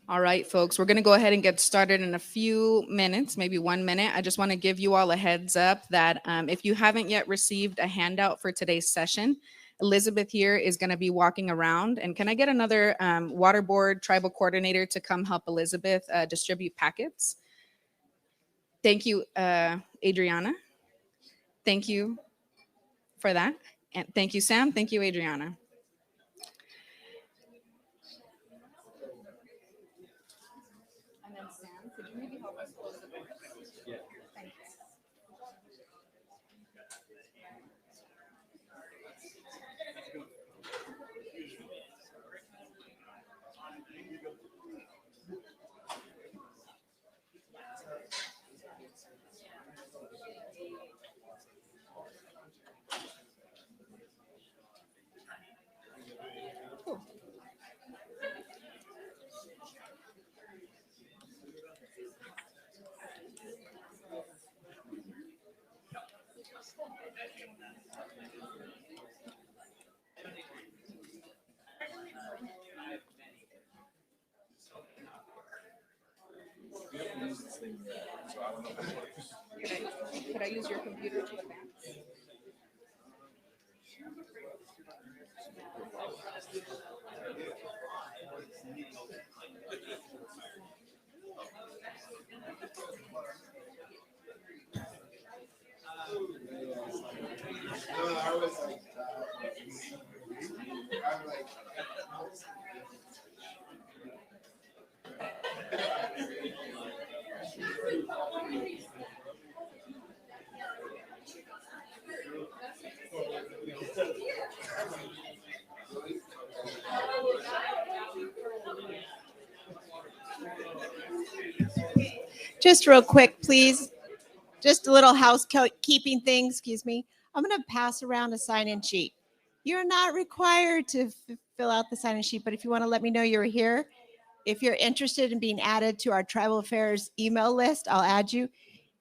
All right, folks, we're going to go ahead and get started in a few minutes, maybe 1 minute. I just want to give you all a heads up that if you haven't yet received a handout for today's session, Elizabeth here is going to be walking around. And can I get another water board tribal coordinator to come help Elizabeth distribute packets? Thank you, Adriana. Thank you for that. And thank you, Sam. Thank you, Adriana. And then Sam, could you maybe help us close the door? Yeah. Thank you. Could I use your computer to advance? Just real quick, please. Just a little housekeeping thing, excuse me. I'm going to pass around a sign-in sheet. You're not required to fill out the sign-in sheet, but if you want to let me know you're here, if you're interested in being added to our tribal affairs email list, I'll add you.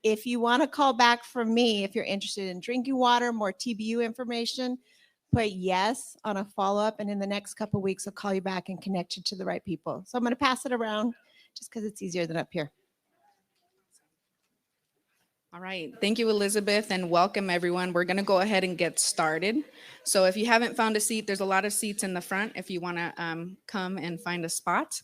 If you want to call back from me, if you're interested in drinking water, more TBU information, put yes on a follow-up, and in the next couple of weeks, I'll call you back and connect you to the right people. So I'm going to pass it around just because it's easier than up here. All right. Thank you, Elizabeth, and welcome, everyone. We're going to go ahead and get started. So if you haven't found a seat, there's a lot of seats in the front if you want to come and find a spot.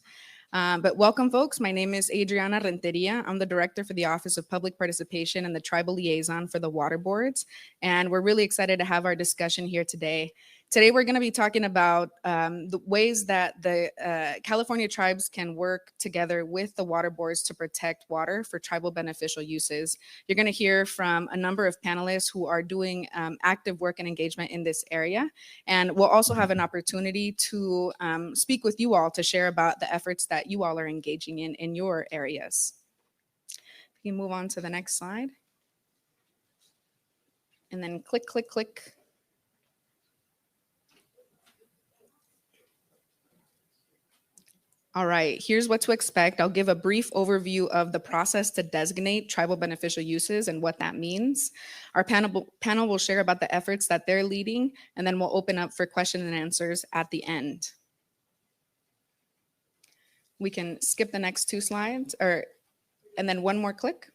But welcome, folks. My name is Adriana Renteria. I'm the director for the Office of Public Participation and the Tribal Liaison for the Water Boards. And we're really excited to have our discussion here today. Today, we're going to be talking about the ways that the California tribes can work together with the water boards to protect water for tribal beneficial uses. You're going to hear from a number of panelists who are doing active work and engagement in this area. And we'll also have an opportunity to speak with you all to share about the efforts that you all are engaging in your areas. You can move on to the next slide. And then click, click, click. All right, here's what to expect. I'll give a brief overview of the process to designate tribal beneficial uses and what that means. Our panel will share about the efforts that they're leading, and then we'll open up for question and answers at the end. We can skip the next two slides, and then one more click.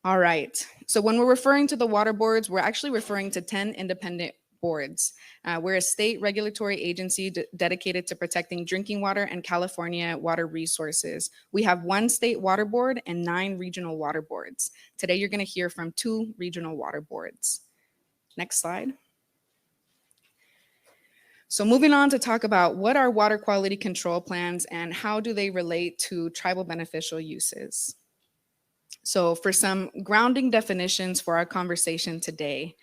All right, so when we're referring to the water boards, we're actually referring to 10 independent boards. We're a state regulatory agency dedicated to protecting drinking water and California water resources. We have one state water board and 9 regional water boards. Today, you're going to hear from 2 regional water boards. Next slide. So moving on to talk about what are water quality control plans and how do they relate to tribal beneficial uses. So for some grounding definitions for our conversation today,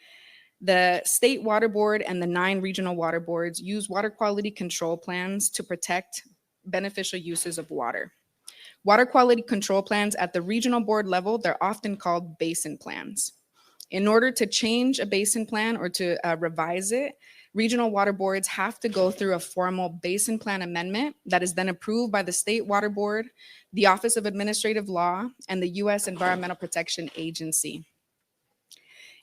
the state water board and the 9 regional water boards use water quality control plans to protect beneficial uses of water. Water quality control plans at the regional board level, they're often called basin plans. In order to change a basin plan or to revise it, regional water boards have to go through a formal basin plan amendment that is then approved by the state water board, the Office of Administrative Law, and the U.S. Environmental Protection Agency.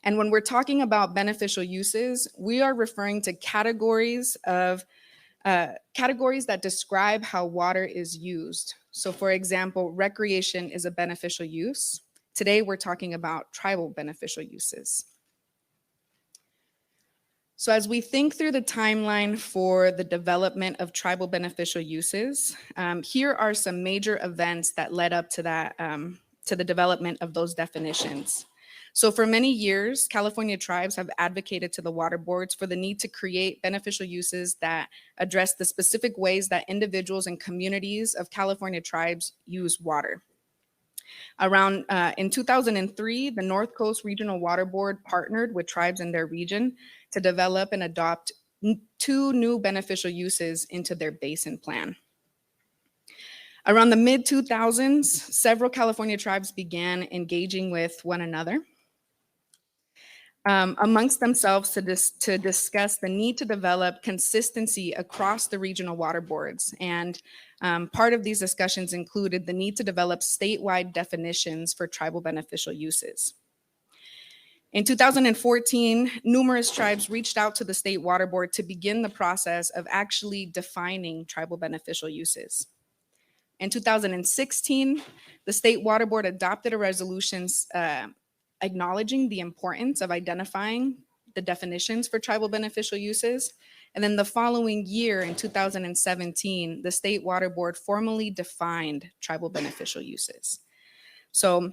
And when we're talking about beneficial uses, we are referring to categories of Categories that describe how water is used. So for example, recreation is a beneficial use. Today we're talking about tribal beneficial uses. So as we think through the timeline for the development of tribal beneficial uses, here are some major events that led up to that, to the development of those definitions. So for many years, California tribes have advocated to the water boards for the need to create beneficial uses that address the specific ways that individuals and communities of California tribes use water. Around in 2003, the North Coast Regional Water Board partnered with tribes in their region to develop and adopt two new beneficial uses into their basin plan. Around the mid 2000s, several California tribes began engaging with one another amongst themselves to discuss the need to develop consistency across the regional water boards. And part of these discussions included the need to develop statewide definitions for tribal beneficial uses. In 2014, numerous tribes reached out to the state water board to begin the process of actually defining tribal beneficial uses. In 2016, the state water board adopted a resolution acknowledging the importance of identifying the definitions for tribal beneficial uses. And then the following year, in 2017, the state water board formally defined tribal beneficial uses. So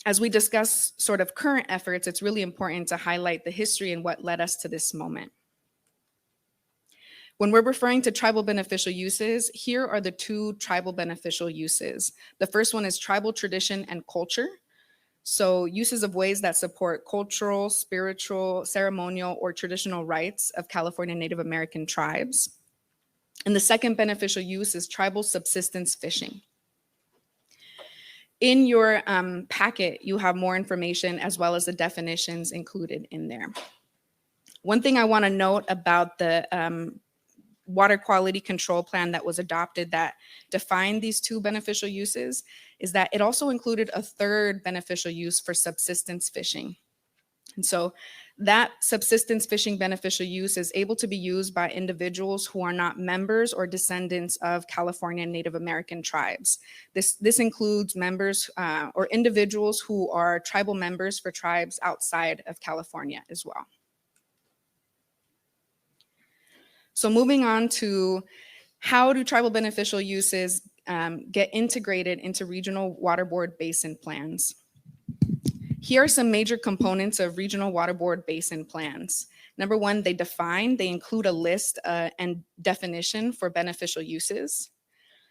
as we discuss sort of current efforts, it's really important to highlight the history and what led us to this moment. When we're referring to tribal beneficial uses, here are the two tribal beneficial uses. The first one is tribal tradition and culture. So uses of ways that support cultural, spiritual, ceremonial, or traditional rights of California Native American tribes. And the second beneficial use is tribal subsistence fishing. In your packet, you have more information as well as the definitions included in there. One thing I want to note about the water quality control plan that was adopted that defined these two beneficial uses is that it also included a third beneficial use for subsistence fishing. And so that subsistence fishing beneficial use is able to be used by individuals who are not members or descendants of California Native American tribes. This includes members or individuals who are tribal members for tribes outside of California as well. So moving on to how do tribal beneficial uses get integrated into regional water board basin plans? Here are some major components of regional water board basin plans. Number one, they include a list and definition for beneficial uses.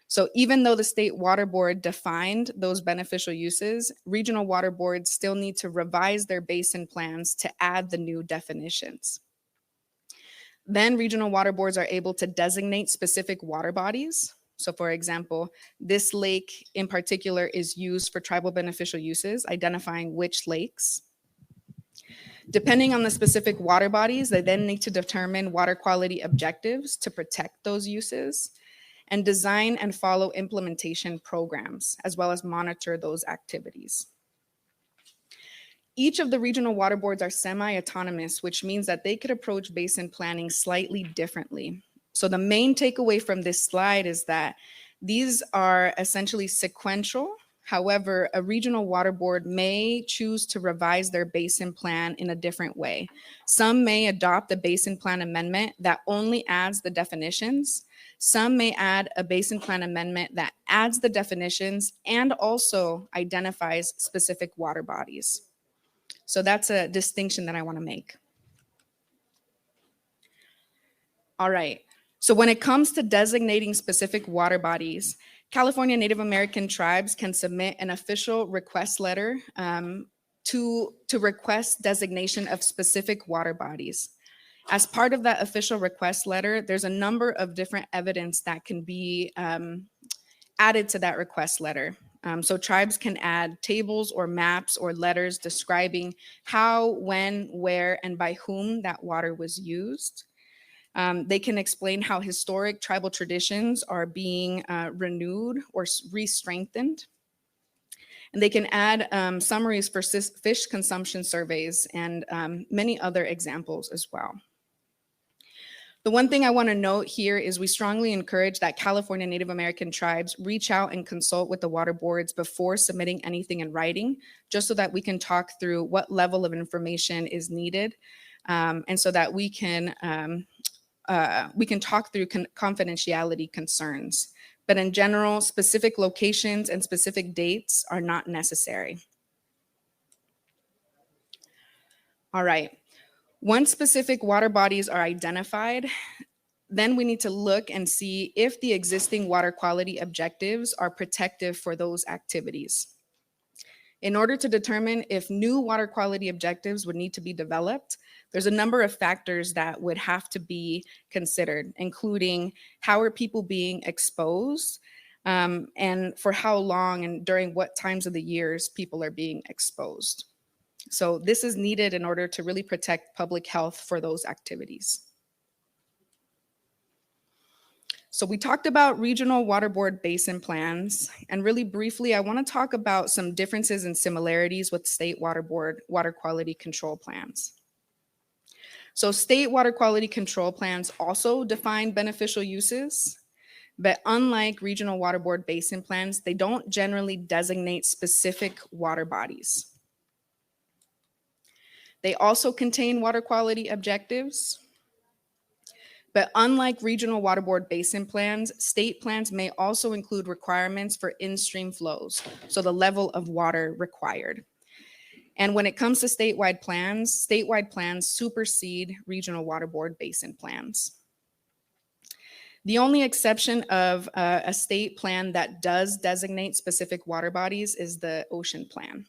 So even though the state water board defined those beneficial uses, regional water boards still need to revise their basin plans to add the new definitions. Then regional water boards are able to designate specific water bodies. So for example, this lake in particular is used for tribal beneficial uses, identifying which lakes. Depending on the specific water bodies, they then need to determine water quality objectives to protect those uses and design and follow implementation programs, as well as monitor those activities. Each of the regional water boards are semi-autonomous, which means that they could approach basin planning slightly differently. So the main takeaway from this slide is that these are essentially sequential. However, a regional water board may choose to revise their basin plan in a different way. Some may adopt a basin plan amendment that only adds the definitions. Some may add a basin plan amendment that adds the definitions and also identifies specific water bodies. So that's a distinction that I want to make. All right. So when it comes to designating specific water bodies, California Native American tribes can submit an official request letter to request designation of specific water bodies. As part of that official request letter, there's a number of different evidence that can be added to that request letter. So tribes can add tables or maps or letters describing how, when, where, and by whom that water was used. They can explain how historic tribal traditions are being renewed or re-strengthened. And they can add summaries for fish consumption surveys and many other examples as well. The one thing I want to note here is we strongly encourage that California Native American tribes reach out and consult with the water boards before submitting anything in writing, just so that we can talk through what level of information is needed, and so that we can talk through confidentiality concerns. But in general, specific locations and specific dates are not necessary. All right. Once specific water bodies are identified, then we need to look and see if the existing water quality objectives are protective for those activities. In order to determine if new water quality objectives would need to be developed, there's a number of factors that would have to be considered, including how are people being exposed, and for how long and during what times of the years people are being exposed. So this is needed in order to really protect public health for those activities. So we talked about regional water board basin plans, and really briefly, I want to talk about some differences and similarities with state water board water quality control plans. So state water quality control plans also define beneficial uses, but unlike regional water board basin plans, they don't generally designate specific water bodies. They also contain water quality objectives. But unlike regional water board basin plans, state plans may also include requirements for in-stream flows, so the level of water required. And when it comes to statewide plans supersede regional water board basin plans. The only exception of a state plan that does designate specific water bodies is the ocean plan.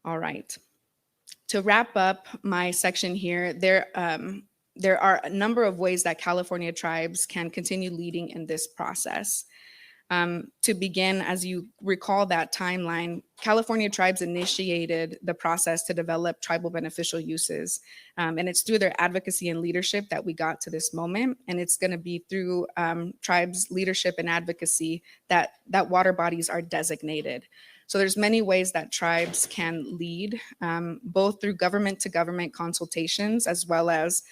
All right. To wrap up my section here, there are a number of ways that California tribes can continue leading in this process. To begin, as you recall that timeline, California tribes initiated the process to develop tribal beneficial uses. And it's through their advocacy and leadership that we got to this moment. And it's going to be through tribes' leadership and advocacy that water bodies are designated. So there's many ways that tribes can lead, both through government to government consultations, as well as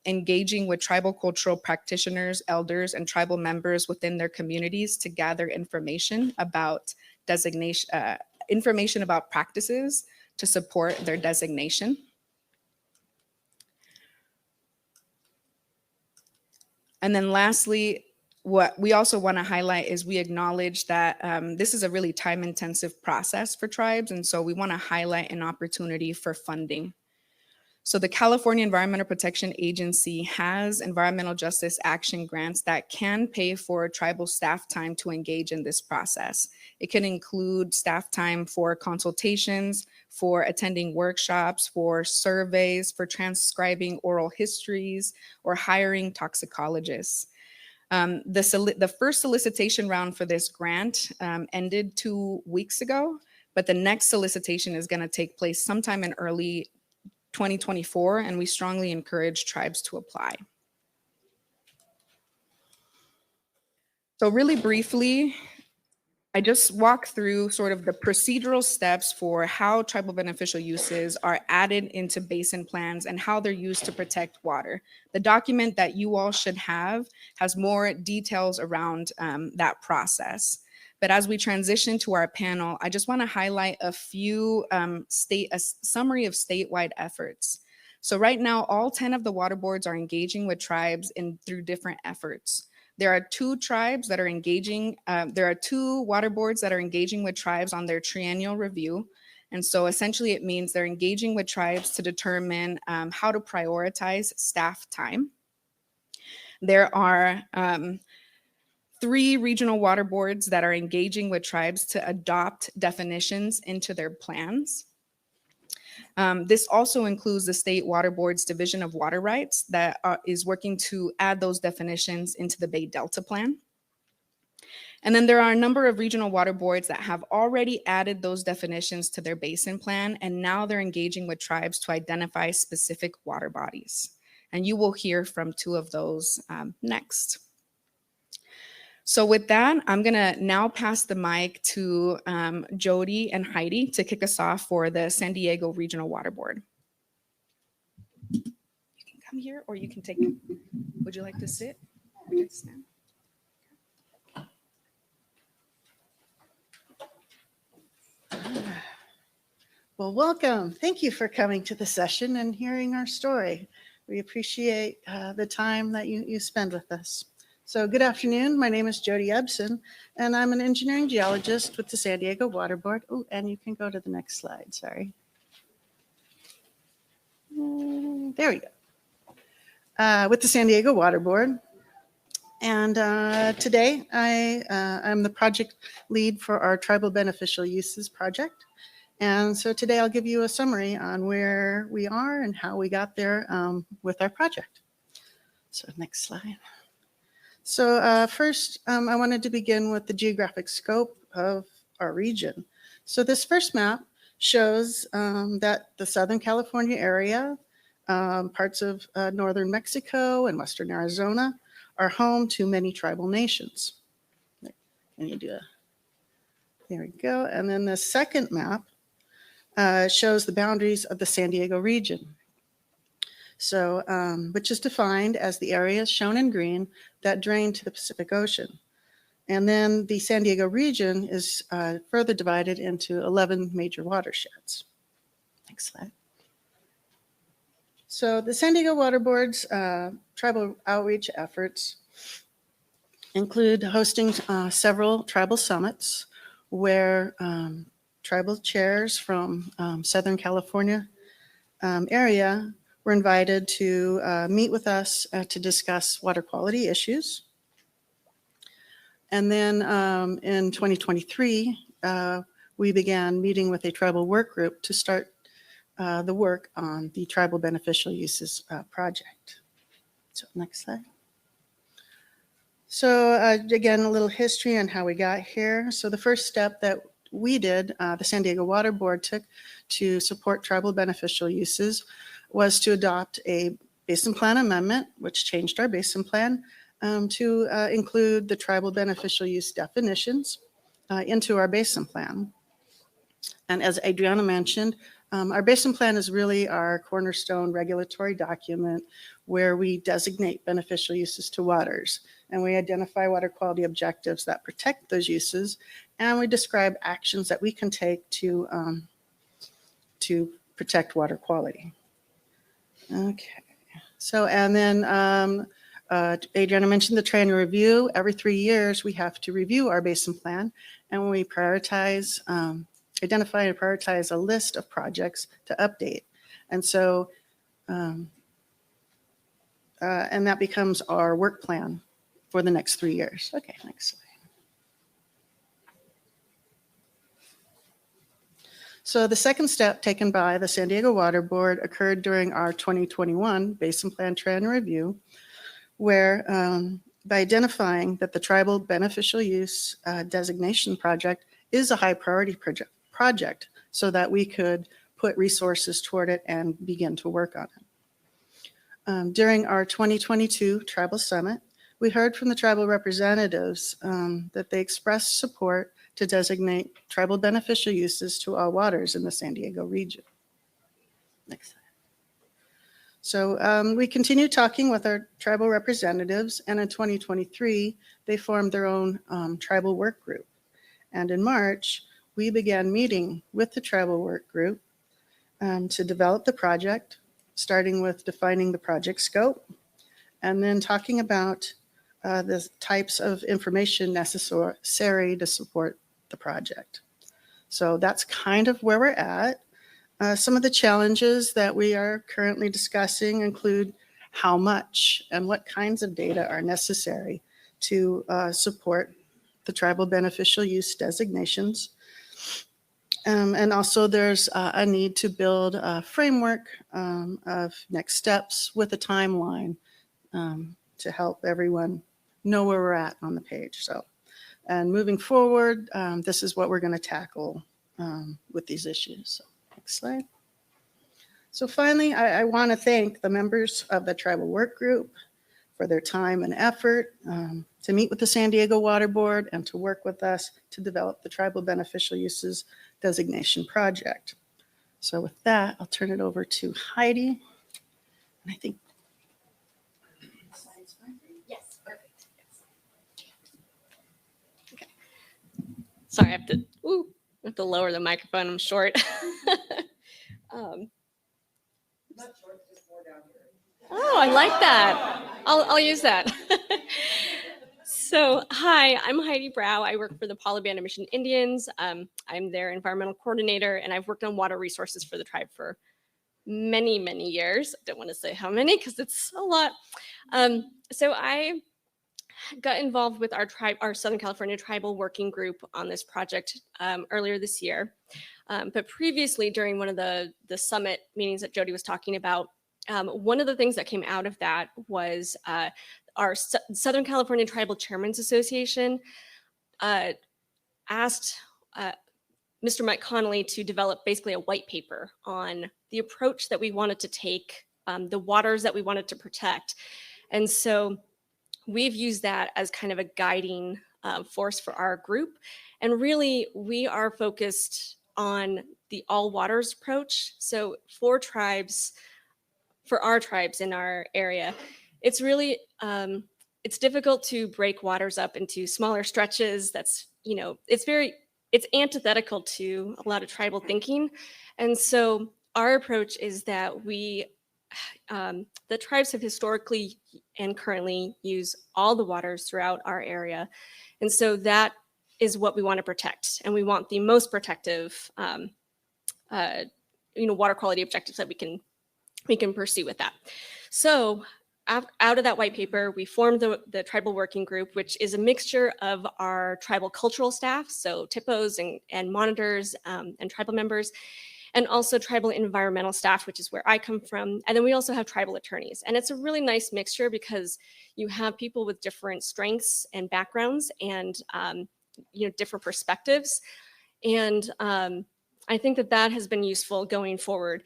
engaging with tribal cultural practitioners, elders, and tribal members within their communities to gather information about information about practices to support their designation. And then lastly, what we also want to highlight is we acknowledge that this is a really time-intensive process for tribes, and so we want to highlight an opportunity for funding. So the California Environmental Protection Agency has environmental justice action grants that can pay for tribal staff time to engage in this process. It can include staff time for consultations, for attending workshops, for surveys, for transcribing oral histories, or hiring toxicologists. The first solicitation round for this grant ended 2 weeks ago, but the next solicitation is going to take place sometime in early 2024, and we strongly encourage tribes to apply. So really briefly, I just walked through sort of the procedural steps for how tribal beneficial uses are added into basin plans and how they're used to protect water. The document that you all should have has more details around that process. But as we transition to our panel, I just want to highlight a few a summary of statewide efforts. So right now, all 10 of the water boards are engaging with tribes through different efforts. There are 2 tribes that are engaging, there are 2 water boards that are engaging with tribes on their triennial review. And so essentially it means they're engaging with tribes to determine how to prioritize staff time. There are 3 regional water boards that are engaging with tribes to adopt definitions into their plans. This also includes the State Water Board's Division of Water Rights that is working to add those definitions into the Bay Delta Plan. And then there are a number of regional water boards that have already added those definitions to their basin plan, and now they're engaging with tribes to identify specific water bodies. And you will hear from 2 of those next. So with that, I'm gonna now pass the mic to Jody and Heidi to kick us off for the San Diego Regional Water Board. come here, or you can take, would you like to sit? Would you like to stand? Well, welcome. Thank you for coming to the session and hearing our story. We appreciate the time that you spend with us. So good afternoon. My name is Jody Ebsen, and I'm an engineering geologist with the San Diego Water Board. Oh, and you can go to the next slide. Sorry. There we go. With the San Diego Water Board. And today I'm the project lead for our Tribal Beneficial Uses project. And so today I'll give you a summary on where we are and how we got there with our project. So next slide. So first, I wanted to begin with the geographic scope of our region. So this first map shows that the Southern California area, parts of northern Mexico and western Arizona are home to many tribal nations. Can you do a, there we go. And then the second map shows the boundaries of the San Diego region. So, which is defined as the areas shown in green that drain to the Pacific Ocean. And then the San Diego region is further divided into 11 major watersheds. Next slide. So the San Diego Water Board's tribal outreach efforts include hosting several tribal summits where tribal chairs from Southern California area were invited to meet with us to discuss water quality issues. And then in 2023, we began meeting with a tribal work group to start the work on the Tribal Beneficial Uses project. So next slide. So again, a little history on how we got here. So the first step that we did, the San Diego Water Board took to support tribal beneficial uses was to adopt a basin plan amendment, which changed our basin plan to include the tribal beneficial use definitions into our basin plan. And as Adriana mentioned, our basin plan is really our cornerstone regulatory document where we designate beneficial uses to waters, and we identify water quality objectives that protect those uses, and we describe actions that we can take to protect water quality. Okay, so and then Adriana mentioned the triennial review. Every 3 years, we have to review our basin plan, and we prioritize, identify and prioritize a list of projects to update. And so, and that becomes our work plan for the next 3 years. Okay, next slide. So the second step taken by the San Diego Water Board occurred during our 2021 Basin Plan Triennial Review, where by identifying that the Tribal Beneficial Use Designation Project is a high priority project so that we could put resources toward it and begin to work on it. During our 2022 Tribal Summit, we heard from the tribal representatives that they expressed support to designate tribal beneficial uses to all waters in the San Diego region. Next slide. So we continued talking with our tribal representatives, and in 2023, they formed their own tribal work group. And in March, we began meeting with the tribal work group to develop the project, starting with defining the project scope, and then talking about the types of information necessary to support the project. So that's kind of where we're at. Some of the challenges that we are currently discussing include how much and what kinds of data are necessary to support the tribal beneficial use designations. And also there's a need to build a framework of next steps with a timeline to help everyone know where we're at on the page. So, and moving forward, this is what we're going to tackle with these issues. So, next slide. So finally, I want to thank the members of the tribal work group for their time and effort to meet with the San Diego Water Board and to work with us to develop the Tribal Beneficial Uses Designation Project. So with that, I'll turn it over to Heidi. And I think Sorry, I have to lower the microphone. I'm short. um, oh, I like that. I'll use that. So, hi, I'm Heidi Brow. I work for the Polybanda Mission Indians. I'm their environmental coordinator, and I've worked on water resources for the tribe for many, many years. I don't want to say how many because it's a lot. So I got involved with our Southern California Tribal Working Group on this project earlier this year. But previously, during one of the summit meetings that Jody was talking about, one of the things that came out of that was our Southern California Tribal Chairmen's Association asked Mr. Mike Connolly to develop basically a white paper on the approach that we wanted to take, the waters that we wanted to protect. And so we've used that as kind of a guiding force for our group. And really, we are focused on the all waters approach. So for our tribes in our area, it's really, it's difficult to break waters up into smaller stretches. That's, it's antithetical to a lot of tribal thinking. And so our approach is that the tribes have historically and currently use all the waters throughout our area. And so that is what we want to protect. And we want the most protective, water quality objectives that we can pursue with that. So out of that white paper, we formed the tribal working group, which is a mixture of our tribal cultural staff, so TIPOs and monitors and tribal members, and also tribal environmental staff, which is where I come from. And then we also have tribal attorneys. And it's a really nice mixture because you have people with different strengths and backgrounds and different perspectives. And I think that has been useful going forward.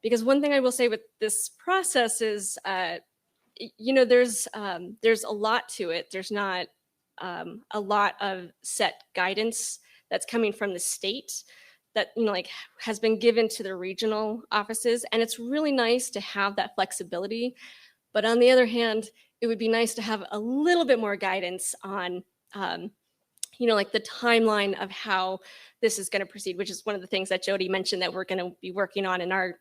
Because one thing I will say with this process is, there's a lot to it. There's not a lot of set guidance that's coming from the state that has been given to the regional offices, and it's really nice to have that flexibility. But on the other hand, it would be nice to have a little bit more guidance on the timeline of how this is going to proceed, which is one of the things that Jody mentioned that we're going to be working on in our,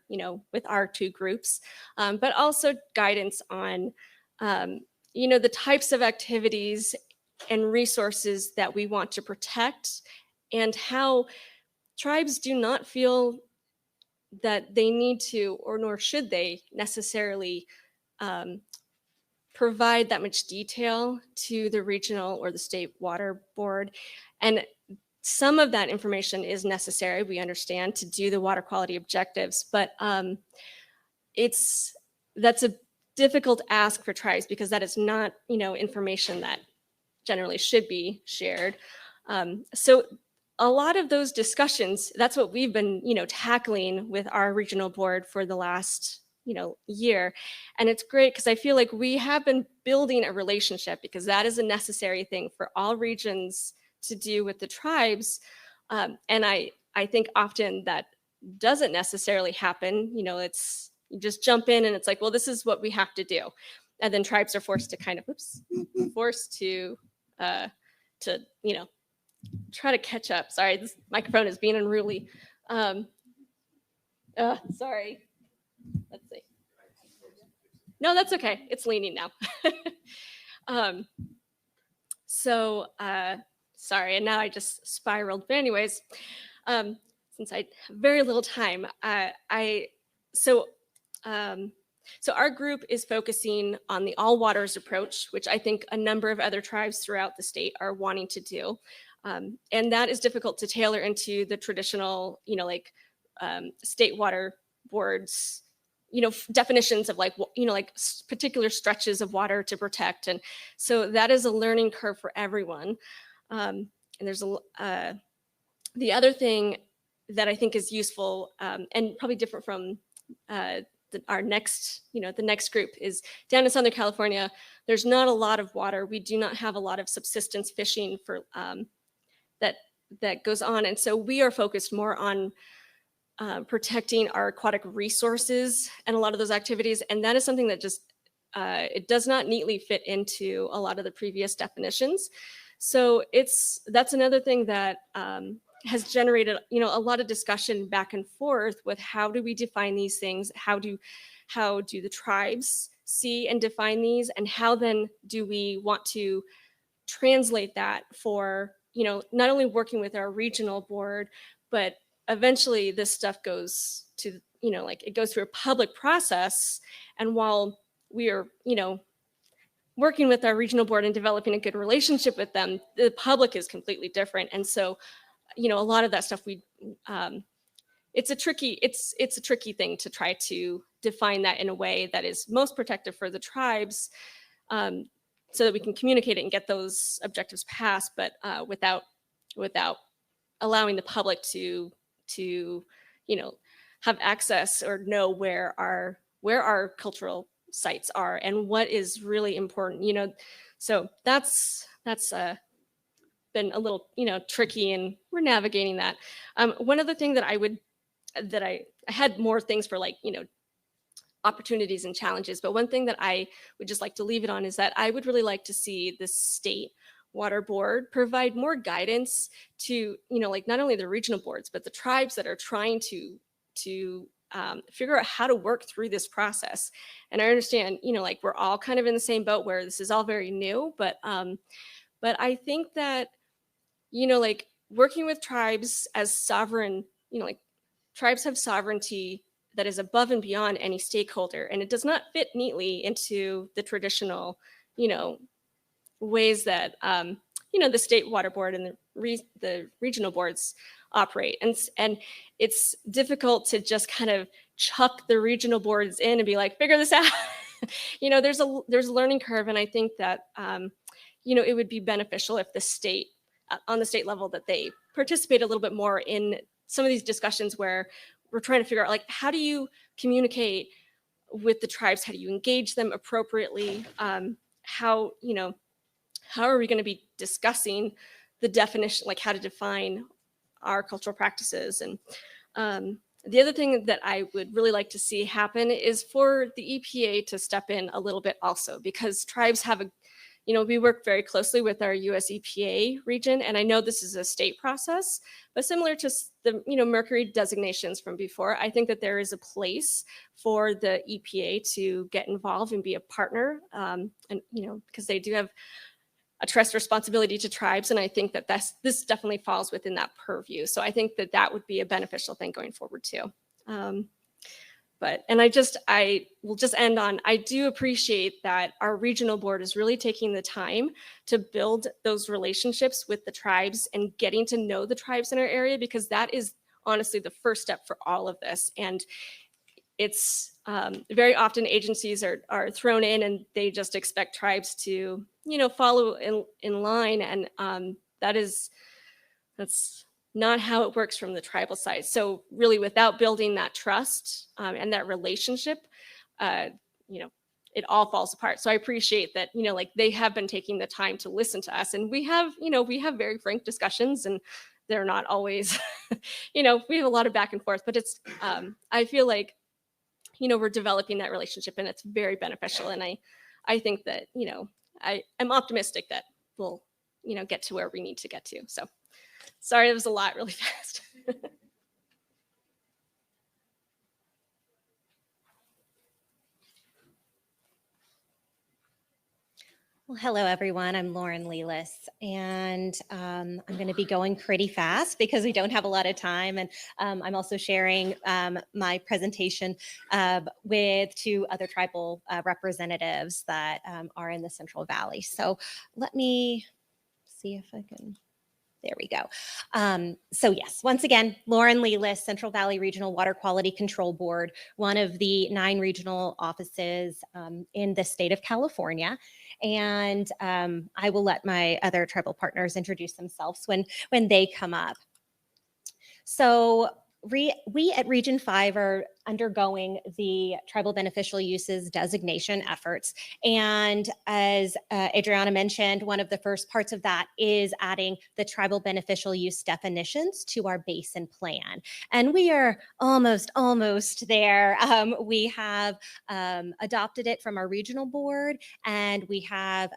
with our two groups, but also guidance on, the types of activities and resources that we want to protect and how tribes do not feel that they need to, or nor should they necessarily provide that much detail to the regional or the state water board. And some of that information is necessary, we understand, to do the water quality objectives, but that's a difficult ask for tribes because that is not, information that generally should be shared. So a lot of those discussions, that's what we've been, tackling with our regional board for the last, year. And it's great because I feel like we have been building a relationship because that is a necessary thing for all regions to do with the tribes. And I think often that doesn't necessarily happen. It's you just jump in and it's like, well, this is what we have to do. And then tribes are forced to try to catch up. Sorry, this microphone is being unruly. Sorry. Let's see. No, that's okay. It's leaning now. Sorry, and now I just spiraled. But anyways, since I have very little time, so our group is focusing on the all waters approach, which I think a number of other tribes throughout the state are wanting to do. And that is difficult to tailor into the traditional, state water boards, definitions of particular stretches of water to protect. And so that is a learning curve for everyone. And there's the other thing that I think is useful and probably different from our next, the next group is down in Southern California. There's not a lot of water. We do not have a lot of subsistence fishing for that goes on. And so we are focused more on protecting our aquatic resources and a lot of those activities. And that is something that just, it does not neatly fit into a lot of the previous definitions. So that's another thing that has generated, a lot of discussion back and forth with how do we define these things? How do the tribes see and define these? And how then do we want to translate that for, not only working with our regional board, but eventually this stuff goes to, it goes through a public process. And while we are, working with our regional board and developing a good relationship with them, the public is completely different. And so, a lot of that stuff it's a tricky thing to try to define that in a way that is most protective for the tribes, so that we can communicate it and get those objectives passed, but without allowing the public to have access or know where our cultural sites are and what is really important. So that's been a little tricky, and we're navigating that. One other thing that I had more things for, like, opportunities and challenges, but one thing that I would just like to leave it on is that I would really like to see the state water board provide more guidance to, like, not only the regional boards, but the tribes that are trying to figure out how to work through this process. And I understand, like, we're all kind of in the same boat where this is all very new, but I think that, like, working with tribes as sovereign, like, tribes have sovereignty that is above and beyond any stakeholder, and it does not fit neatly into the traditional, ways that, the state water board and the regional boards operate. And it's difficult to just kind of chuck the regional boards in and be like, figure this out. There's a learning curve. And I think that, it would be beneficial if the state, on the state level, that they participate a little bit more in some of these discussions where we're trying to figure out, like, how do you communicate with the tribes? How do you engage them appropriately? How are we going to be discussing the definition, like how to define our cultural practices? And the other thing that I would really like to see happen is for the EPA to step in a little bit also, because tribes have we work very closely with our US EPA region, and I know this is a state process, but similar to the mercury designations from before, I think that there is a place for the EPA to get involved and be a partner, and because they do have a trust responsibility to tribes, and I think that this definitely falls within that purview. So I think that would be a beneficial thing going forward too. I will just end on, I do appreciate that our regional board is really taking the time to build those relationships with the tribes and getting to know the tribes in our area, because that is honestly the first step for all of this. And it's very often agencies are thrown in and they just expect tribes to, follow in line. And that's not how it works from the tribal side. So really, without building that trust and that relationship, it all falls apart. So I appreciate that, like, they have been taking the time to listen to us, and we have very frank discussions, and they're not always, we have a lot of back and forth, but it's, I feel like, we're developing that relationship, and it's very beneficial. And I think that, I'm optimistic that we'll, get to where we need to get to. So sorry, it was a lot really fast. Well, hello, everyone. I'm Lauren Lelis, and I'm going to be going pretty fast because we don't have a lot of time. And I'm also sharing my presentation with two other tribal representatives that are in the Central Valley. So let me see if I can. There we go. So yes, once again, Lauren Lelis, Central Valley Regional Water Quality Control Board, one of the 9 regional offices in the state of California. And I will let my other tribal partners introduce themselves when they come up. So we at Region 5 are undergoing the tribal beneficial uses designation efforts. And as Adriana mentioned, one of the first parts of that is adding the tribal beneficial use definitions to our basin plan. And we are almost there. We have adopted it from our regional board, and we have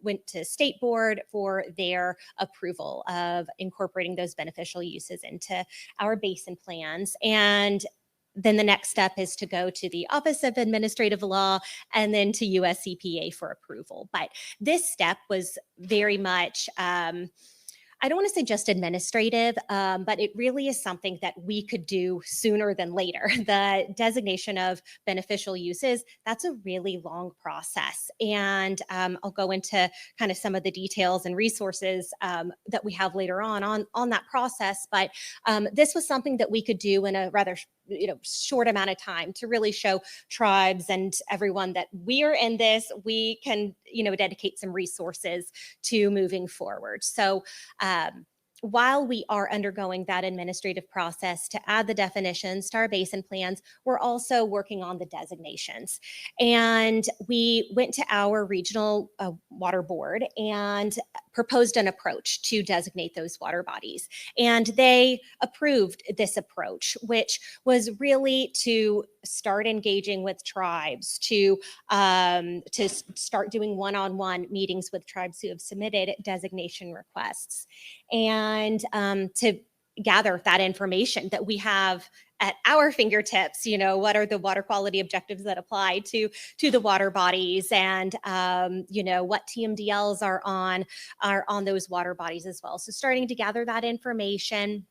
went to state board for their approval of incorporating those beneficial uses into our basin plans. And then the next step is to go to the Office of Administrative Law and then to US EPA for approval. But this step was very much, I don't want to say just administrative, but it really is something that we could do sooner than later. The designation of beneficial uses, that's a really long process. And I'll go into kind of some of the details and resources that we have later on that process. But this was something that we could do in a rather short amount of time to really show tribes and everyone that we are in this. We can dedicate some resources to moving forward. So while we are undergoing that administrative process to add the definitions to our basin plans, we're also working on the designations. And we went to our regional water board and proposed an approach to designate those water bodies. And they approved this approach, which was really to start engaging with tribes, to start doing one-on-one meetings with tribes who have submitted designation requests, and to gather that information that we have at our fingertips. What are the water quality objectives that apply to the water bodies, and what TMDLs are on those water bodies as well. So starting to gather that information.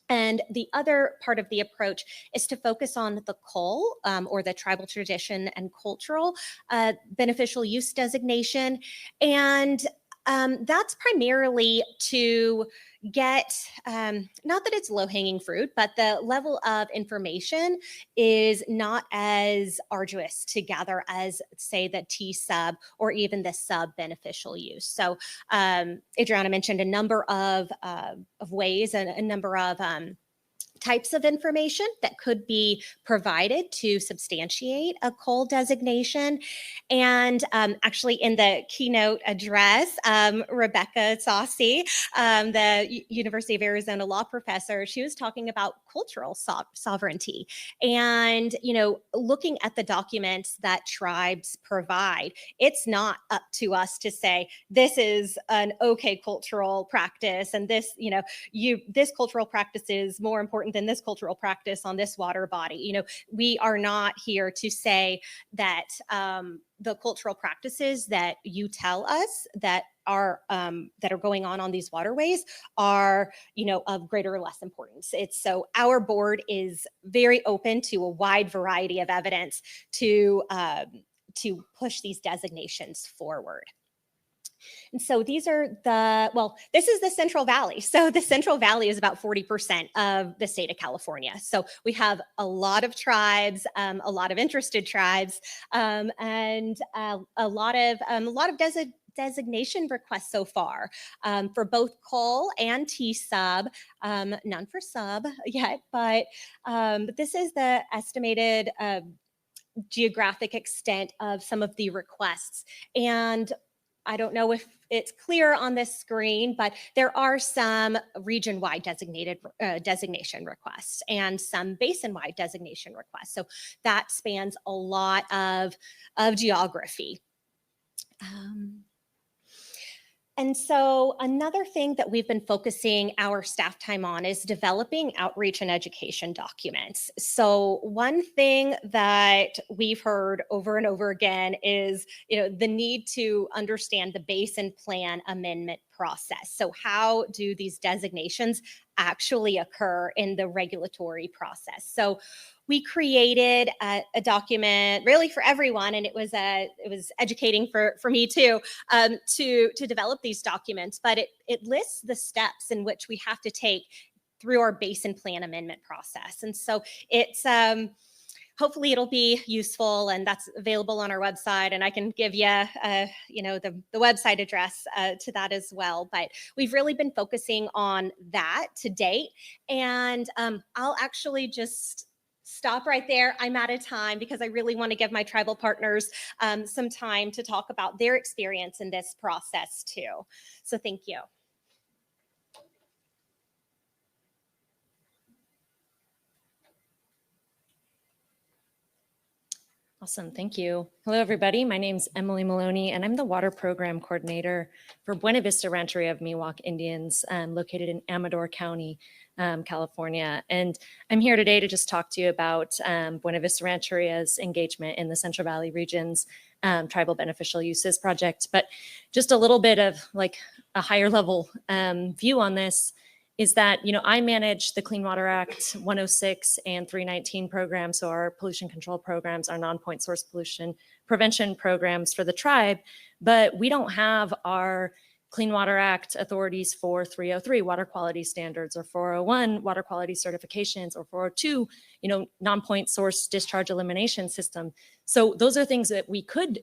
And the other part of the approach is to focus on the CUL, or the tribal tradition and cultural beneficial use designation. And that's primarily to get, not that it's low-hanging fruit, but the level of information is not as arduous to gather as, say, the T-sub or even the sub-beneficial use. So Adriana mentioned a number of ways and a number of types of information that could be provided to substantiate a CUL designation. And actually in the keynote address, Rebecca Saucy, the University of Arizona law professor, she was talking about cultural sovereignty and, looking at the documents that tribes provide. It's not up to us to say, this is an okay cultural practice, and this, this cultural practice is more important than this cultural practice on this water body. We are not here to say that the cultural practices that you tell us that are going on these waterways are, of greater or less importance. It's so our board is very open to a wide variety of evidence to push these designations forward. And so these are this is the Central Valley. So the Central Valley is about 40% of the state of California. So we have a lot of tribes, a lot of interested tribes, and a lot of designation requests so far for both CUL and T-sub, none for sub yet, but this is the estimated geographic extent of some of the requests. And I don't know if it's clear on this screen, but there are some region-wide designation requests and some basin-wide designation requests. So that spans a lot of geography. And so another thing that we've been focusing our staff time on is developing outreach and education documents. So one thing that we've heard over and over again is, the need to understand the basin plan amendment process. So how do these designations actually occur in the regulatory process? So we created a document really for everyone, and it was educating for me too, to develop these documents. But it lists the steps in which we have to take through our basin plan amendment process. And so it's hopefully it'll be useful, and that's available on our website. And I can give you, the website address to that as well. But we've really been focusing on that to date, and I'll actually just stop right there. I'm out of time because I really want to give my tribal partners some time to talk about their experience in this process too. So thank you. Awesome, thank you. Hello, everybody. My name's Emily Maloney, and I'm the Water Program Coordinator for Buena Vista Rancheria of Miwok Indians, located in Amador County, California. And I'm here today to just talk to you about Buena Vista Rancheria's engagement in the Central Valley region's Tribal Beneficial Uses Project. But just a little bit of like a higher level view on this is that, you know, I manage the Clean Water Act 106 and 319 programs, so our pollution control programs, our non-point source pollution prevention programs for the tribe, but we don't have our Clean Water Act authorities for 303 water quality standards, or 401 water quality certifications, or 402, you know, non-point source discharge elimination system. So those are things that we could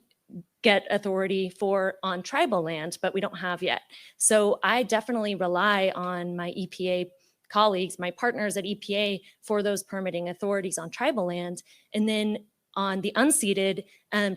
get authority for on tribal land, but we don't have yet. So I definitely rely on my EPA colleagues, my partners at EPA, for those permitting authorities on tribal land. And then on the unceded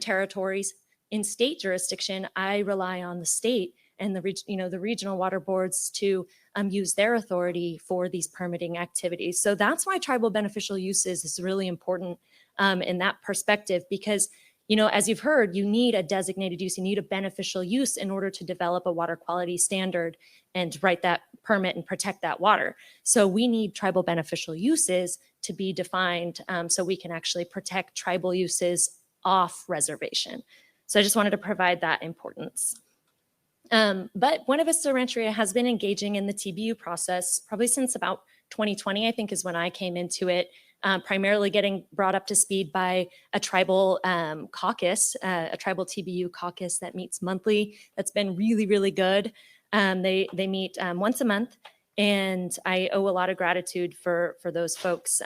territories in state jurisdiction, I rely on the state and the regional water boards to use their authority for these permitting activities. So that's why tribal beneficial uses is really important in that perspective, because, you know, as you've heard, you need a designated use, you need a beneficial use in order to develop a water quality standard and write that permit and protect that water. So we need tribal beneficial uses to be defined so we can actually protect tribal uses off reservation. So I just wanted to provide that importance. But Buena Vista Rancheria has been engaging in the TBU process probably since about 2020, I think is when I came into it. Primarily getting brought up to speed by a tribal caucus, a tribal TBU caucus that meets monthly. That's been really, really good. They meet once a month, and I owe a lot of gratitude for those folks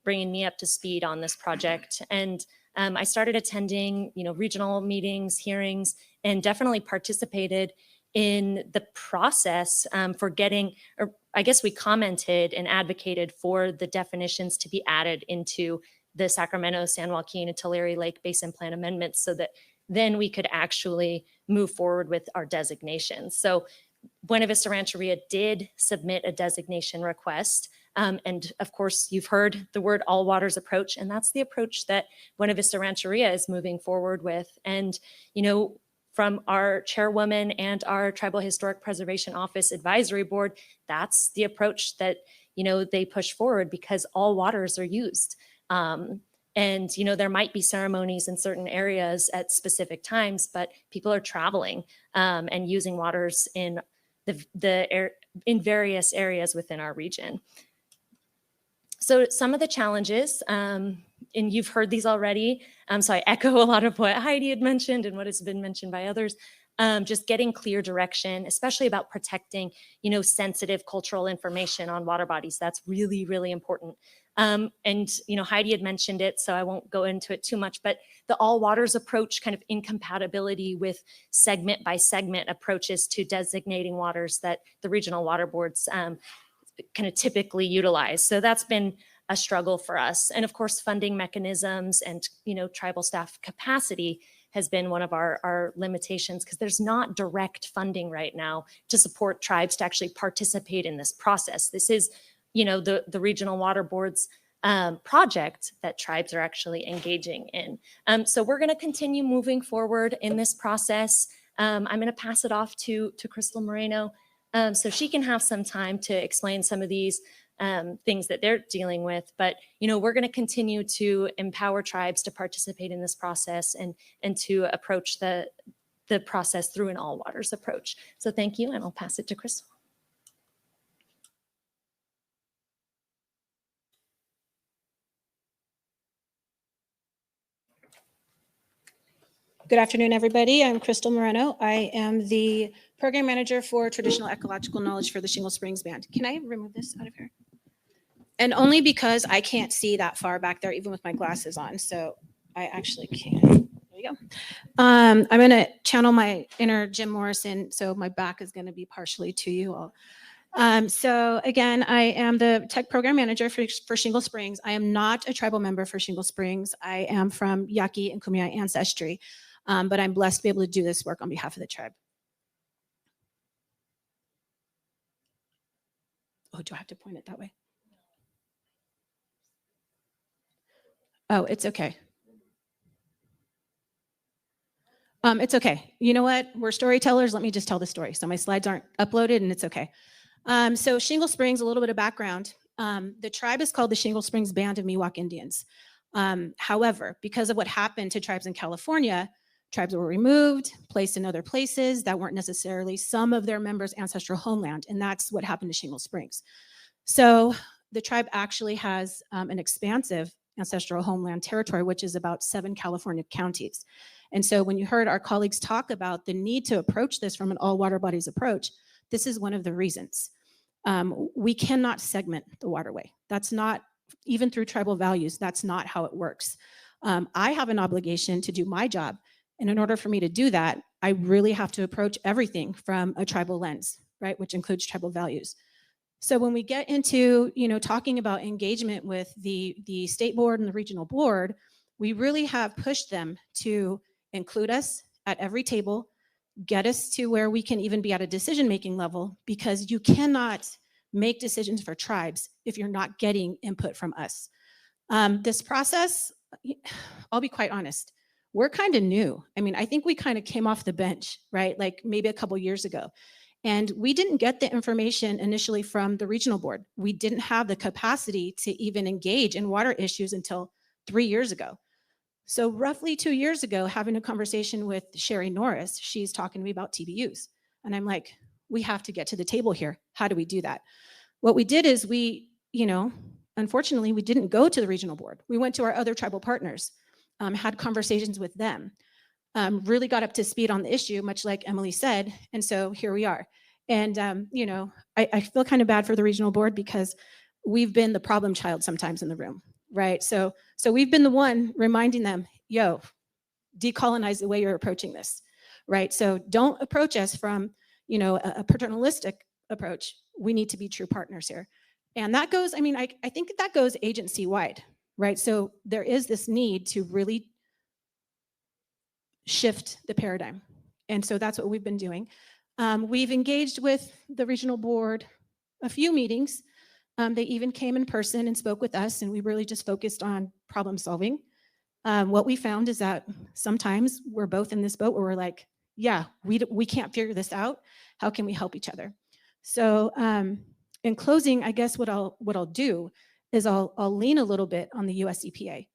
bringing me up to speed on this project. And I started attending, you know, regional meetings, hearings, and definitely participated in the process for getting, or I guess we commented and advocated for the definitions to be added into the Sacramento, San Joaquin, and Tulare Lake Basin Plan amendments so that then we could actually move forward with our designations. So Buena Vista Rancheria did submit a designation request. And of course, you've heard the word all waters approach, and that's the approach that Buena Vista Rancheria is moving forward with. And, you know, from our chairwoman and our Tribal Historic Preservation Office Advisory Board, that's the approach that, you know, they push forward because all waters are used. And, you know, there might be ceremonies in certain areas at specific times, but people are traveling and using waters in in various areas within our region. So some of the challenges, and you've heard these already, so I echo a lot of what Heidi had mentioned and what has been mentioned by others, just getting clear direction, especially about protecting, you know, sensitive cultural information on water bodies. That's really, really important. And, you know, Heidi had mentioned it, so I won't go into it too much, but the all waters approach, kind of incompatibility with segment by segment approaches to designating waters that the regional water boards kind of typically utilize. So that's been a struggle for us. And of course, funding mechanisms and, you know, tribal staff capacity has been one of our limitations because there's not direct funding right now to support tribes to actually participate in this process. This is, you know, the regional water boards project that tribes are actually engaging in. So we're going to continue moving forward in this process. I'm going to pass it off to Crystal Moreno so she can have some time to explain some of these things that they're dealing with. But, you know, we're going to continue to empower tribes to participate in this process and to approach the process through an all waters approach. So thank you, and I'll pass it to Crystal. Good afternoon, everybody. I'm Crystal Moreno. I am the program manager for traditional ecological knowledge for the Shingle Springs Band. Can I remove this out of here? And only because I can't see that far back there, even with my glasses on. So I actually can't. There you go. I'm going to channel my inner Jim Morrison. So my back is going to be partially to you all. So again, I am the tech program manager for Shingle Springs. I am not a tribal member for Shingle Springs. I am from Yaqui and Kumeyaay ancestry, but I'm blessed to be able to do this work on behalf of the tribe. Oh, do I have to point it that way? Oh, it's okay. It's okay. You know what? We're storytellers. Let me just tell the story. So my slides aren't uploaded and it's okay. So Shingle Springs, a little bit of background. The tribe is called the Shingle Springs Band of Miwok Indians. However, because of what happened to tribes in California, tribes were removed, placed in other places that weren't necessarily some of their members' ancestral homeland. And that's what happened to Shingle Springs. So the tribe actually has an expansive ancestral homeland territory, which is about 7 California counties. And so when you heard our colleagues talk about the need to approach this from an all water bodies approach, this is one of the reasons. We cannot segment the waterway. That's not, even through tribal values, that's not how it works. I have an obligation to do my job. And in order for me to do that, I really have to approach everything from a tribal lens, right? Which includes tribal values. So when we get into, talking about engagement with the state board and the regional board, we really have pushed them to include us at every table, get us to where we can even be at a decision-making level, because you cannot make decisions for tribes if you're not getting input from us. This process, I'll be quite honest, we're kind of new. I mean, I think we kind of came off the bench, right? Like maybe a couple years ago. And we didn't get the information initially from the regional board. We didn't have the capacity to even engage in water issues until 3 years ago. So roughly 2 years ago, having a conversation with Sherry Norris, she's talking to me about TBUs. And I'm like, we have to get to the table here. How do we do that? What we did is we, unfortunately, we didn't go to the regional board. We went to our other tribal partners, had conversations with them, really got up to speed on the issue, much like Emily said. And so here we are. And, I feel kind of bad for the regional board because we've been the problem child sometimes in the room. Right. So we've been the one reminding them, yo, decolonize the way you're approaching this. Right. So don't approach us from, a paternalistic approach. We need to be true partners here. And that goes, I think that goes agency wide. Right. So there is this need to really shift the paradigm. And so that's what we've been doing. We've engaged with the regional board a few meetings. They even came in person and spoke with us, and we really just focused on problem solving. What we found is that sometimes we're both in this boat where we're like, yeah, we can't figure this out. How can we help each other? So in closing, I guess what I'll do is I'll lean a little bit on the US EPA.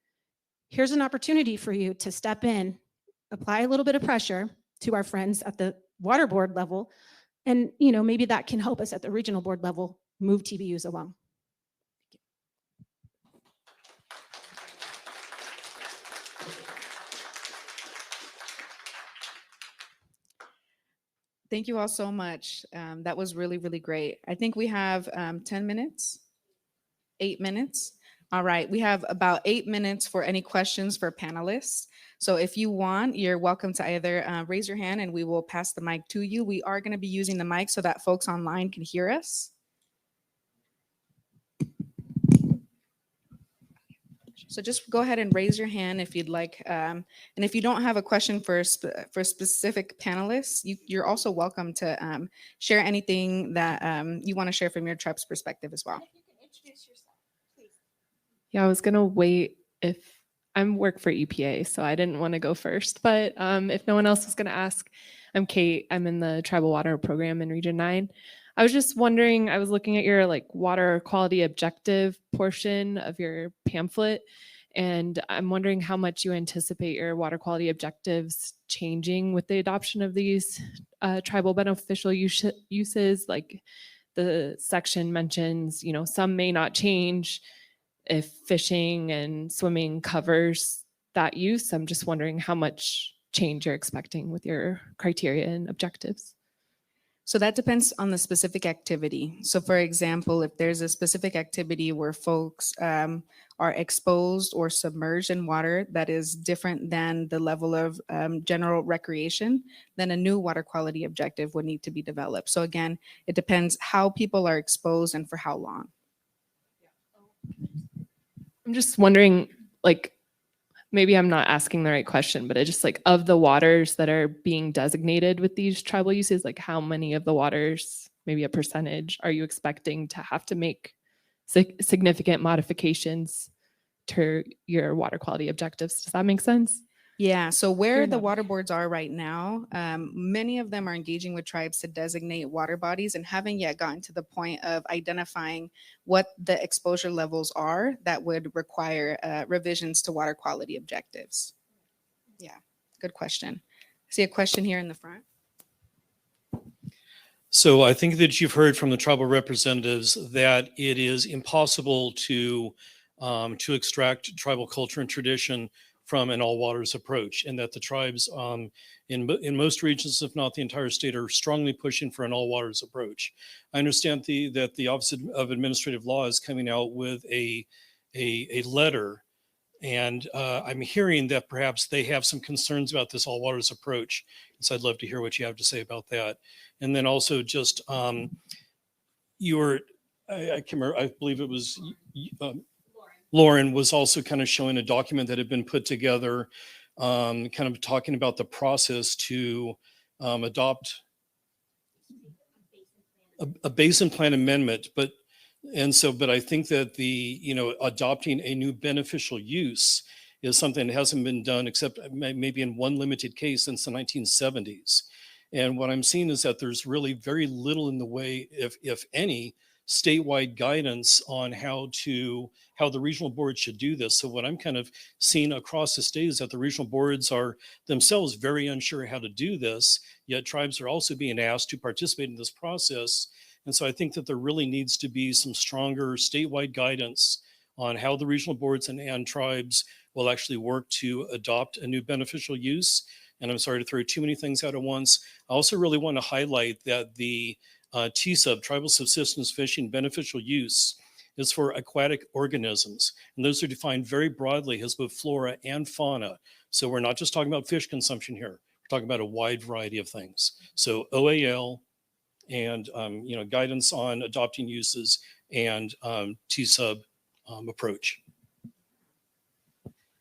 Here's an opportunity for you to step in, apply a little bit of pressure to our friends at the water board level, and maybe that can help us at the regional board level move TBUs along. Thank you all so much. That was really, really great. I think we have 10 minutes, 8 minutes. All right, we have about 8 minutes for any questions for panelists. So if you want, you're welcome to either raise your hand and we will pass the mic to you. We are going to be using the mic so that folks online can hear us. So just go ahead and raise your hand if you'd like. And if you don't have a question for specific panelists, you're also welcome to share anything that you want to share from your tribe's perspective as well. If you can introduce yourself, please. Yeah, I was going to wait if I'm work for EPA, so I didn't want to go first. But if no one else was going to ask, I'm Kate. I'm in the Tribal Water Program in Region 9. I was just wondering, I was looking at your water quality objective portion of your pamphlet, and I'm wondering how much you anticipate your water quality objectives changing with the adoption of these tribal beneficial uses. Like the section mentions, some may not change if fishing and swimming covers that use. I'm just wondering how much change you're expecting with your criteria and objectives. So that depends on the specific activity. So for example, if there's a specific activity where folks are exposed or submerged in water that is different than the level of general recreation, then a new water quality objective would need to be developed. So again, it depends how people are exposed and for how long. I'm just wondering, like, maybe I'm not asking the right question, but I just like, of the waters that are being designated with these tribal uses, like how many of the waters, maybe a percentage, are you expecting to have to make significant modifications to your water quality objectives? Does that make sense? Yeah, so where You're the not- water boards are right now, many of them are engaging with tribes to designate water bodies and haven't yet gotten to the point of identifying what the exposure levels are that would require revisions to water quality objectives. Yeah, good question. I see a question here in the front. So I think that you've heard from the tribal representatives that it is impossible to extract tribal culture and tradition from an all waters approach, and that the tribes in most regions, if not the entire state, are strongly pushing for an all waters approach. I understand that the Office of Administrative Law is coming out with a letter, and I'm hearing that perhaps they have some concerns about this all waters approach. So I'd love to hear what you have to say about that. And then also just I can't remember, I believe it was Lauren was also kind of showing a document that had been put together, kind of talking about the process to adopt a basin plan amendment. But I think that adopting a new beneficial use is something that hasn't been done except maybe in one limited case since the 1970s. And what I'm seeing is that there's really very little in the way, if any, statewide guidance on how the regional boards should do this. So what I'm kind of seeing across the state is that the regional boards are themselves very unsure how to do this, yet tribes are also being asked to participate in this process. And so I think that there really needs to be some stronger statewide guidance on how the regional boards and tribes will actually work to adopt a new beneficial use. And I'm sorry to throw too many things out at once. I also really want to highlight that the TSUB, tribal subsistence fishing beneficial use, is for aquatic organisms. And those are defined very broadly as both flora and fauna. So we're not just talking about fish consumption here. We're talking about a wide variety of things. So OAL and guidance on adopting uses and TSUB approach.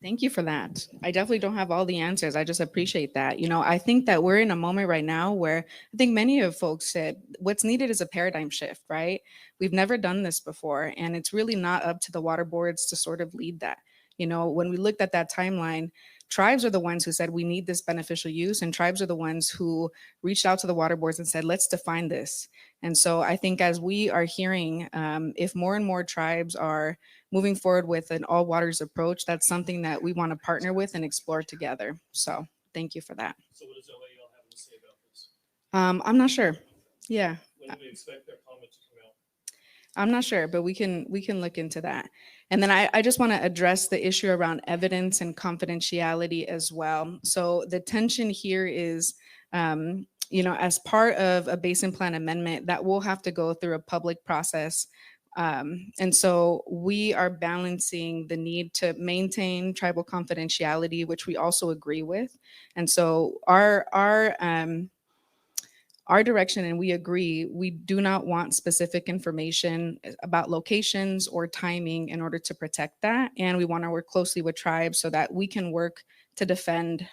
Thank you for that. I definitely don't have all the answers. I just appreciate that. I think that we're in a moment right now where I think many of folks said what's needed is a paradigm shift, right? We've never done this before, and it's really not up to the water boards to sort of lead that. When we looked at that timeline, tribes are the ones who said we need this beneficial use, and tribes are the ones who reached out to the water boards and said, let's define this. And so I think as we are hearing, if more and more tribes are moving forward with an all waters approach, that's something that we want to partner with and explore together. So thank you for that. So what does OAL have to say about this? I'm not sure. Yeah. When do we expect their comment to come out? I'm not sure, but we can look into that. And then I just want to address the issue around evidence and confidentiality as well. So the tension here is, as part of a basin plan amendment, that will have to go through a public process. And so we are balancing the need to maintain tribal confidentiality, which we also agree with. And so our direction, and we agree, we do not want specific information about locations or timing in order to protect that. And we want to work closely with tribes so that we can work to defend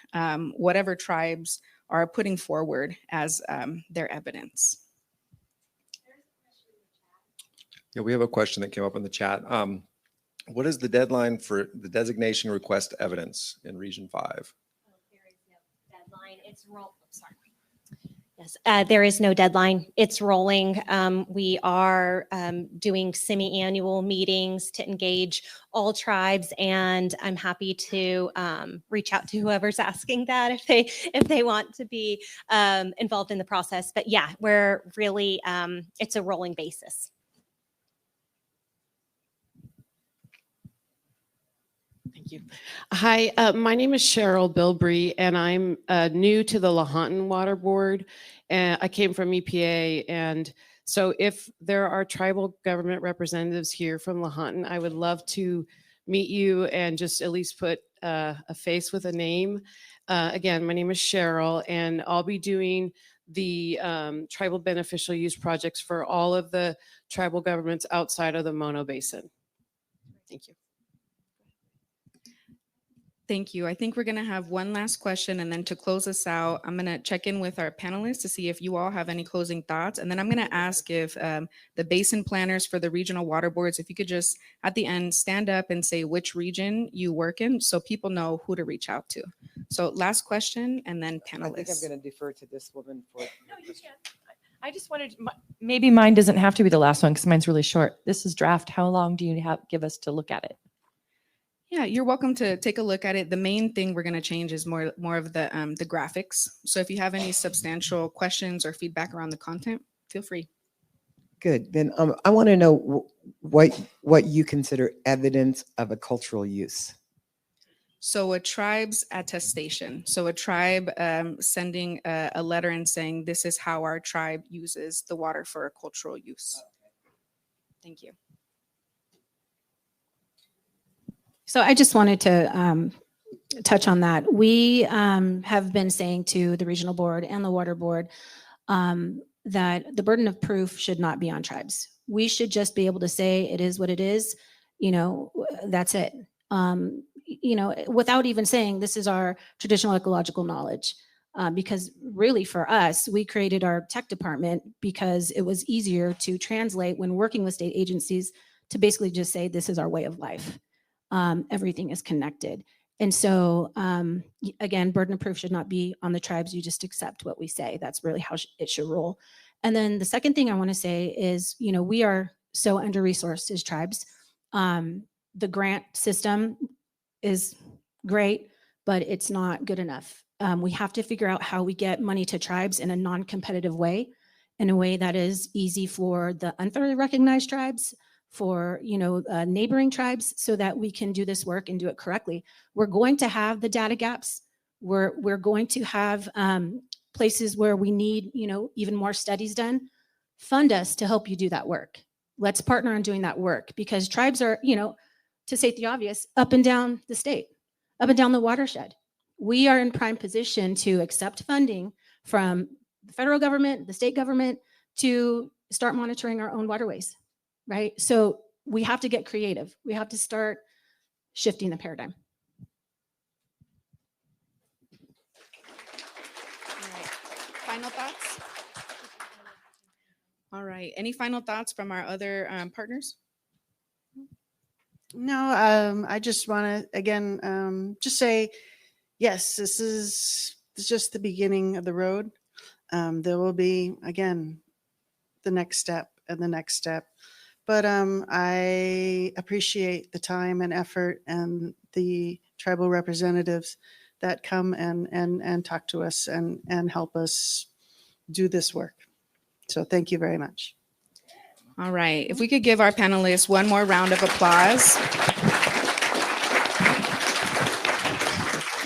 whatever tribes are putting forward as their evidence. Yeah, we have a question that came up in the chat. What is the deadline for the designation request evidence in Region 5? There is no deadline. Yes, there is no deadline. It's rolling. We are doing semi-annual meetings to engage all tribes, and I'm happy to reach out to whoever's asking that if they want to be involved in the process. But yeah, we're really it's a rolling basis. Thank Thank you. Hi, my name is Cheryl Bilbrey, and I'm new to the Lahontan Water Board. And I came from EPA, and so if there are tribal government representatives here from Lahontan, I would love to meet you and just at least put a face with a name. Again, my name is Cheryl, and I'll be doing the tribal beneficial use projects for all of the tribal governments outside of the Mono Basin. Thank you. Thank you. I think we're going to have one last question, and then to close us out, I'm going to check in with our panelists to see if you all have any closing thoughts. And then I'm going to ask if the basin planners for the regional water boards, if you could just at the end stand up and say which region you work in so people know who to reach out to. So last question, and then I think I'm panelists. going to defer to this woman for. I just wanted, maybe mine doesn't have to be the last one because mine's really short. This is draft. How long do you give us to look at it? Yeah, you're welcome to take a look at it. The main thing we're going to change is more of the graphics. So if you have any substantial questions or feedback around the content, feel free. Good. Then I want to know what you consider evidence of a cultural use. So a tribe's attestation. So a tribe sending a letter and saying, this is how our tribe uses the water for a cultural use. Thank you. So I just wanted to touch on that. We have been saying to the regional board and the water board that the burden of proof should not be on tribes. We should just be able to say it is what it is, that's it. Without even saying this is our traditional ecological knowledge. Because really for us, we created our tech department because it was easier to translate when working with state agencies to basically just say this is our way of life. Everything is connected. And so, again, burden of proof should not be on the tribes. You just accept what we say. That's really how it should roll. And then the second thing I want to say is, we are so under-resourced as tribes. The grant system is great, but it's not good enough. We have to figure out how we get money to tribes in a non-competitive way, in a way that is easy for the unfederally recognized tribes, for neighboring tribes, so that we can do this work and do it correctly. We're going to have the data gaps. We're going to have places where we need even more studies done. Fund us to help you do that work. Let's partner on doing that work, because tribes are, to state the obvious, up and down the state, up and down the watershed. We are in prime position to accept funding from the federal government, the state government, to start monitoring our own waterways. Right? So we have to get creative. We have to start shifting the paradigm. All right. Final thoughts? All right. Any final thoughts from our other partners? No, I just want to, again, just say, yes, this is just the beginning of the road. There will be, again, the next step and the next step. But I appreciate the time and effort and the tribal representatives that come and talk to us and help us do this work. So thank you very much. All right. If we could give our panelists one more round of applause.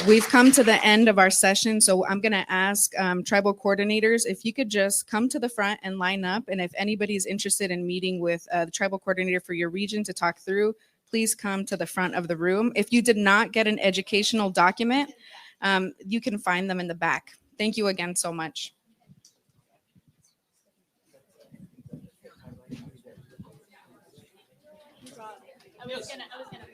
We've come to the end of our session, so I'm going to ask tribal coordinators if you could just come to the front and line up. And if anybody's interested in meeting with the tribal coordinator for your region to talk through, please come to the front of the room. If you did not get an educational document, you can find them in the back. Thank you again so much. I was gonna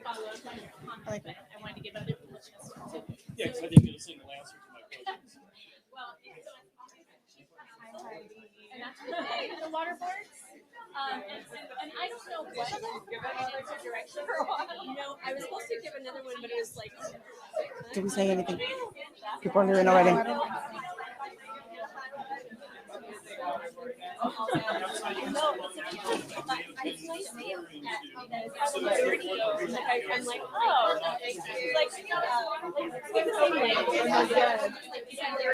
follow up on your comment, but I wanted to give other people a chance to. Yeah, because I think you'll sing the answer to my question. Well, and that's okay, the water boards. And I don't know what direction. I was supposed to give another one, but it was like. Did we say anything? People are hearing already. I'm like, oh, like,